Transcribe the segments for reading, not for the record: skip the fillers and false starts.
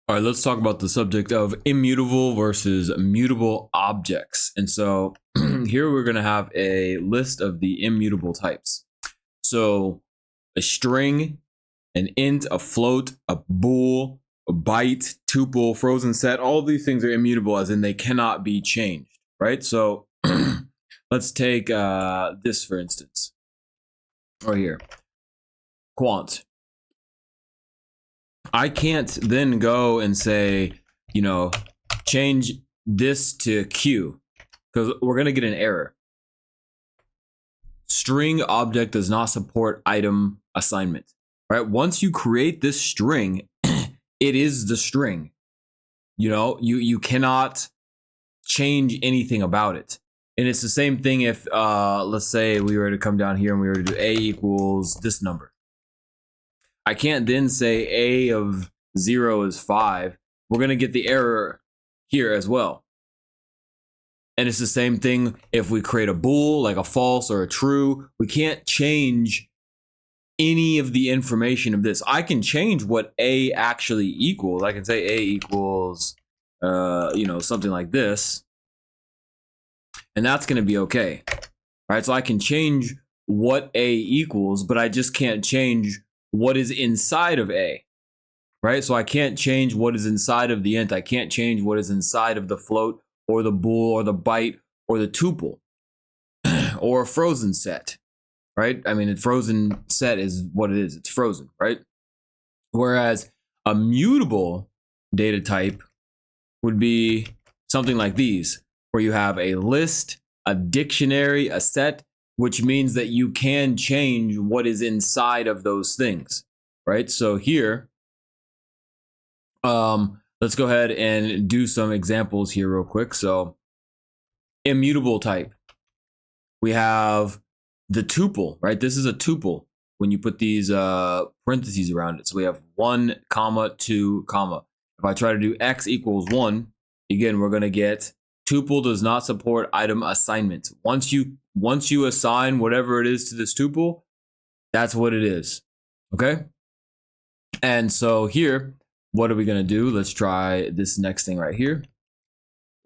All right, let's talk about the subject of immutable versus mutable objects. And so here we're going to have a list of the immutable types. So a string, an int, a float, a bool, a byte, tuple, frozen set, all of these things are immutable, as in they cannot be changed, right? So let's take this, for instance, right here, quant. I can't then go and say, change this to Q, because we're going to get an error. String object does not support item assignment, right? Once you create this string, it is the string. You cannot change anything about it. And it's the same thing if, let's say we were to come down here and we were to do A equals this number. I can't then say A of 0 is 5. We're going to get the error here as well. And it's the same thing if we create a bool, like a false or a true. We can't change any of the information of this. I can change what A actually equals. I can say A equals, something like this. And that's going to be okay. All right, so I can change what A equals, but I just can't change what is inside of A, right? So I can't change what is inside of the int. I can't change what is inside of the float or the bool or the byte or the tuple or a frozen set, right? I mean, a frozen set is what it is. It's frozen, right? Whereas a mutable data type would be something like these, where you have a list, a dictionary, a set, which means that you can change what is inside of those things, right? So here, let's go ahead and do some examples here real quick. So immutable type, we have the tuple, right? This is a tuple when you put these parentheses around it. So we have 1, 2, comma. If I try to do x equals 1, again, we're gonna get tuple does not support item assignment. Once you assign whatever it is to this tuple, that's what it is, okay? And so here, what are we gonna do? Let's try this next thing right here.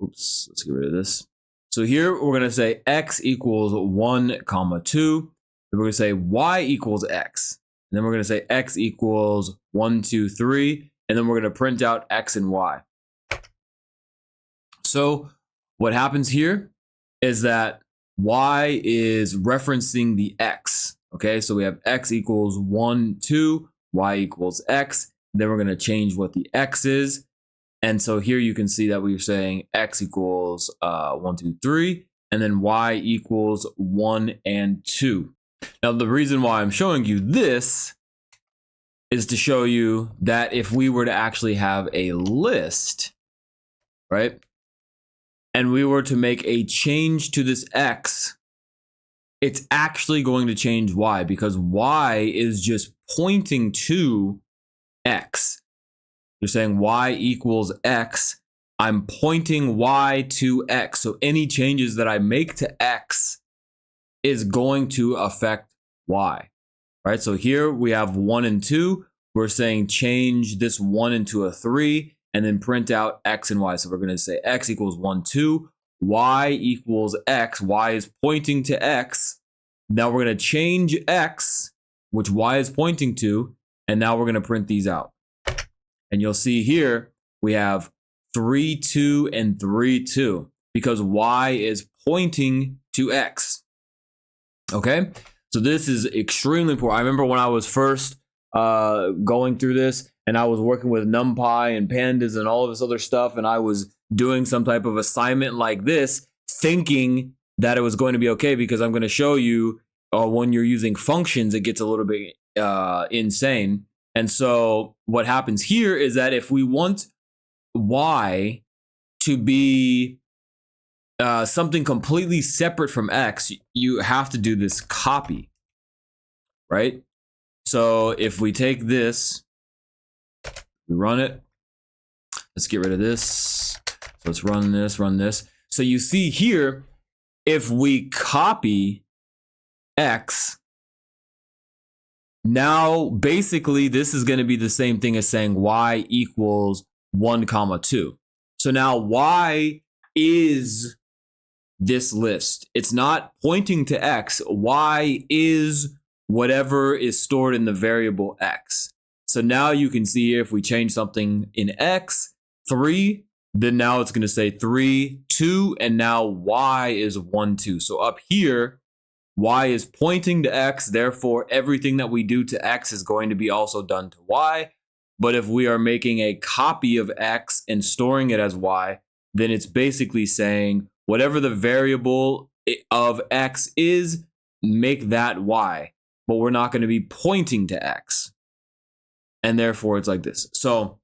Oops, let's get rid of this. So here we're gonna say x equals 1, 2. Then we're gonna say y equals x. And then we're gonna say x equals 1, 2, 3. And then we're gonna print out x and y. So what happens here is that y is referencing the x, okay? So we have x equals 1, 2, y equals x. Then we're going to change what the x is. And so here you can see that we're saying x equals 1, 2, 3, and then y equals 1 and 2. Now, the reason why I'm showing you this is to show you that if we were to actually have a list, right? And we were to make a change to this x, it's actually going to change y, because y is just pointing to x. You're saying y equals x. I'm pointing y to x. So any changes that I make to x is going to affect y, right? So here we have 1 and 2. We're saying change this 1 into a 3. And then print out x and y. So we're going to say x equals 1, 2, y equals x. Y is pointing to x. Now we're going to change x, which y is pointing to, and now we're going to print these out. And you'll see here we have 3, 2, and 3, 2, because y is pointing to x. Okay, so this is extremely important. I remember when I was first going through this, and I was working with NumPy and pandas and all of this other stuff, and I was doing some type of assignment like this, thinking that it was going to be okay, because I'm going to show you when you're using functions, it gets a little bit insane. And so what happens here is that if we want y to be something completely separate from x, you have to do this copy, right? So if we take this, we run it. Let's get rid of this. So let's run this, run this. So you see here, if we copy x, now basically this is going to be the same thing as saying y equals 1, 2. So now y is this list. It's not pointing to x. Y is whatever is stored in the variable x. So now you can see if we change something in x, 3, then now it's going to say 3, 2, and now y is 1, 2. So up here, y is pointing to x, therefore everything that we do to x is going to be also done to y. But if we are making a copy of x and storing it as y, then it's basically saying whatever the variable of x is, make that y. But we're not going to be pointing to x. And therefore it's like this. So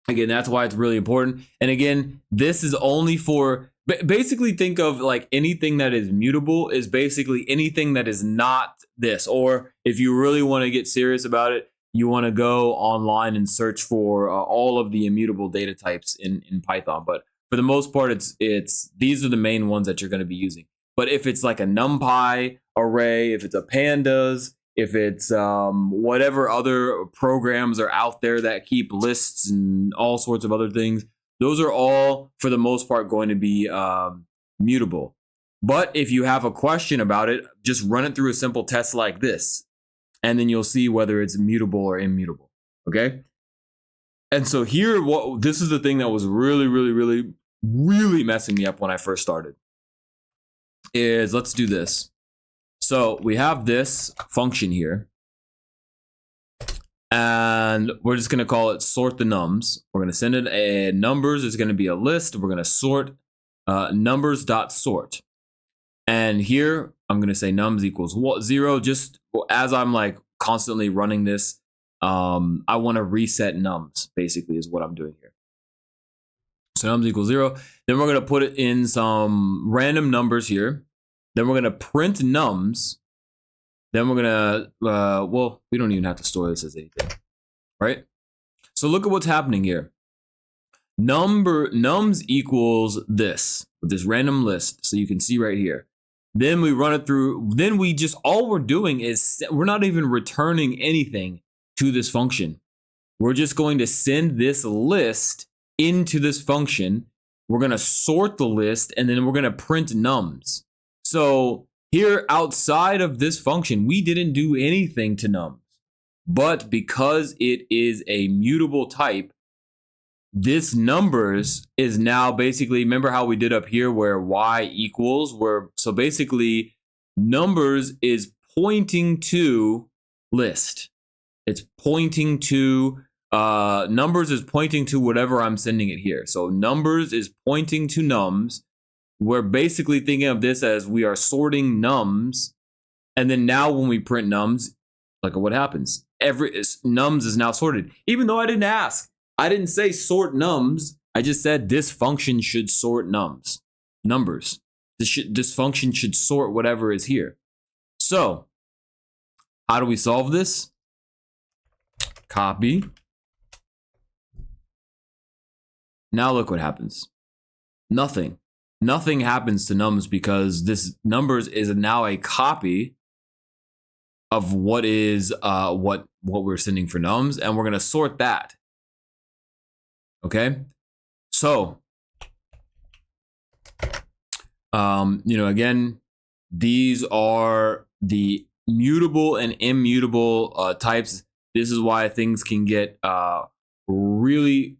again, that's why it's really important. And again, this is only for, basically think of like anything that is mutable is basically anything that is not this. Or if you really want to get serious about it, you want to go online and search for all of the immutable data types in Python. But for the most part, it's these are the main ones that you're going to be using. But if it's like a NumPy array, if it's a pandas, if it's whatever other programs are out there that keep lists and all sorts of other things, those are all, for the most part, going to be mutable. But if you have a question about it, just run it through a simple test like this, and then you'll see whether it's mutable or immutable, okay? And so here, this is the thing that was really messing me up when I first started, is let's do this. So we have this function here, and we're just going to call it sort the nums. We're going to send it a numbers. It's going to be a list. We're going to sort numbers.sort. And here I'm going to say nums equals 0. Just as I'm like constantly running this, I want to reset nums, basically, is what I'm doing here. So nums equals 0. Then we're going to put it in some random numbers here. Then we're going to print nums. Then we're going to, well, we don't even have to store this as anything, right? So look at what's happening here. Nums equals this, with this random list. So you can see right here. Then we run it through. Then we just, all we're doing is, we're not even returning anything to this function. We're just going to send this list into this function. We're going to sort the list, and then we're going to print nums. So here outside of this function, we didn't do anything to nums. But because it is a mutable type, this numbers is now basically, remember how we did up here where y equals, so basically numbers is pointing to list. It's pointing to, numbers is pointing to whatever I'm sending it here. So numbers is pointing to nums. We're basically thinking of this as we are sorting nums. And then now when we print nums, look at what happens. Nums is now sorted, even though I didn't ask. I didn't say sort nums. I just said this function should sort numbers. This function should sort whatever is here. So how do we solve this? Copy. Now look what happens. Nothing happens to nums because this numbers is now a copy of what is what we're sending for nums, and we're going to sort that. Okay, so again, these are the mutable and immutable types. This is why things can get really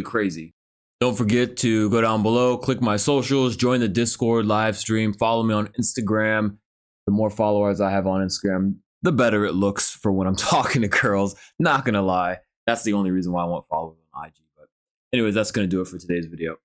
crazy. Don't forget to go down below, click my socials, join the Discord live stream, follow me on Instagram. The more followers I have on Instagram, the better it looks for when I'm talking to girls. Not gonna lie, that's the only reason why I want followers on IG. But anyways, that's gonna do it for today's video.